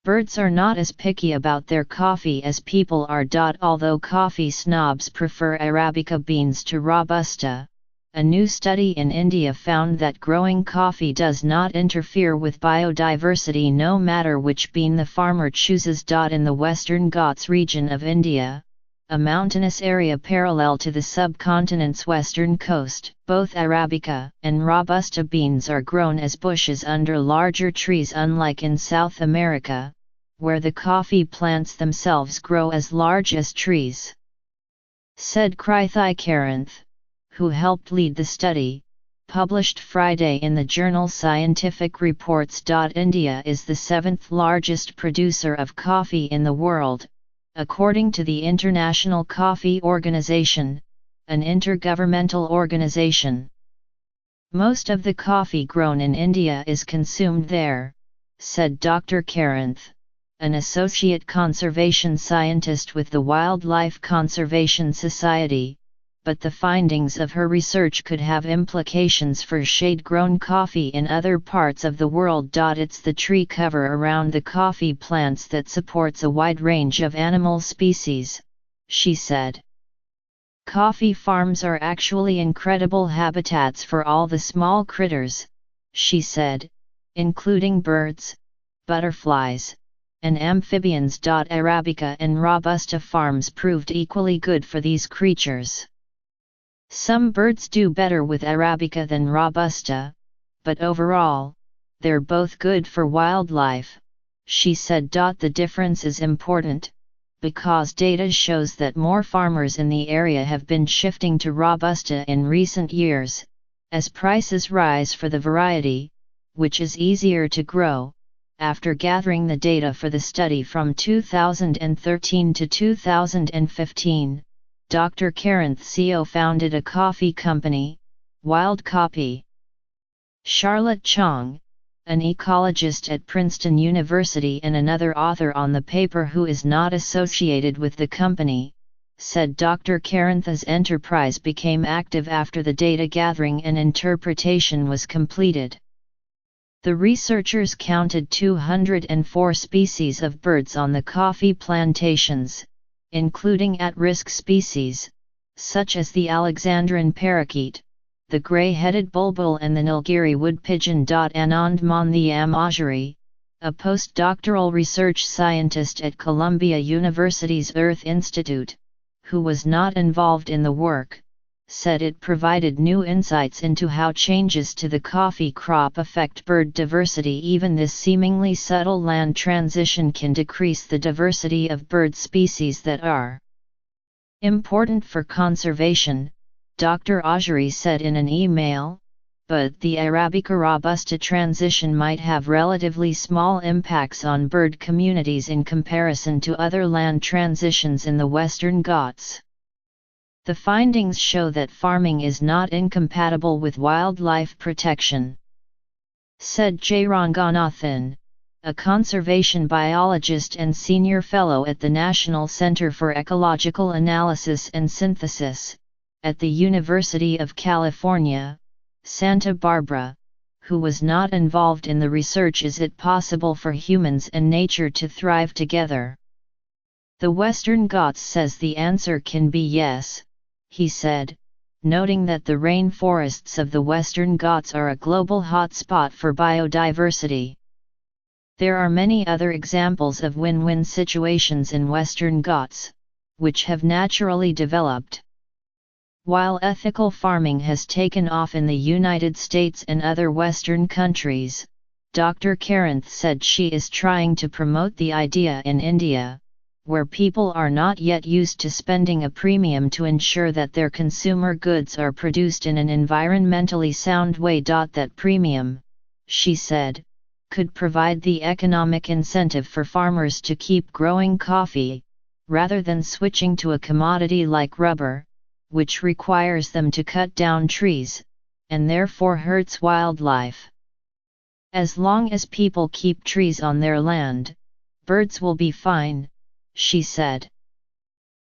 Birds are not as picky about their coffee as people are. Although coffee snobs prefer Arabica beans to Robusta, a new study in India found that growing coffee does not interfere with biodiversity no matter which bean the farmer chooses. In the Western Ghats region of India, a mountainous area parallel to the subcontinent's western coast, both Arabica and Robusta beans are grown as bushes under larger trees, unlike in South America, where the coffee plants themselves grow as large as trees. Said Krithai Karanth, who helped lead the study, published Friday in the journal Scientific Reports. India is the seventh largest producer of coffee in the world, according to the International Coffee Organization, an intergovernmental organization. Most of the coffee grown in India is consumed there, said Dr. Karanth, an associate conservation scientist with the Wildlife Conservation Society, but the findings of her research could have implications for shade-grown coffee in other parts of the world. It's the tree cover around the coffee plants that supports a wide range of animal species, she said. Coffee farms are actually incredible habitats for all the small critters, she said, including birds, butterflies, and amphibians. Arabica and Robusta farms proved equally good for these creatures. Some birds do better with Arabica than Robusta, but overall, they're both good for wildlife, she said. The difference is important, because data shows that more farmers in the area have been shifting to Robusta in recent years, as prices rise for the variety, which is easier to grow. After gathering the data for the study from 2013 to 2015, Dr. Karanth co-founded a coffee company, Wild Copy. Charlotte Chong, an ecologist at Princeton University and another author on the paper who is not associated with the company, said Dr. Karanth's enterprise became active after the data gathering and interpretation was completed. The researchers counted 204 species of birds on the coffee plantations, including at-risk species, such as the Alexandrian parakeet, the gray-headed bulbul and the Nilgiri wood pigeon. Anand Mandhyam, a postdoctoral research scientist at Columbia University's Earth Institute, who was not involved in the work, said it provided new insights into how changes to the coffee crop affect bird diversity. Even this seemingly subtle land transition can decrease the diversity of bird species that are important for conservation, Dr. Ajari said in an email, but the Arabica Robusta transition might have relatively small impacts on bird communities in comparison to other land transitions in the Western Ghats. The findings show that farming is not incompatible with wildlife protection, said J. Ranganathan, a conservation biologist and senior fellow at the National Center for Ecological Analysis and Synthesis, at the University of California, Santa Barbara, who was not involved in the research. Is it possible for humans and nature to thrive together? The Western Ghats says the answer can be yes, he said, noting that the rainforests of the Western Ghats are a global hotspot for biodiversity. There are many other examples of win-win situations in Western Ghats, which have naturally developed. While ethical farming has taken off in the United States and other Western countries, Dr. Karanth said she is trying to promote the idea in India, where people are not yet used to spending a premium to ensure that their consumer goods are produced in an environmentally sound way. That premium, she said, could provide the economic incentive for farmers to keep growing coffee, rather than switching to a commodity like rubber, which requires them to cut down trees, and therefore hurts wildlife. As long as people keep trees on their land, birds will be fine, she said.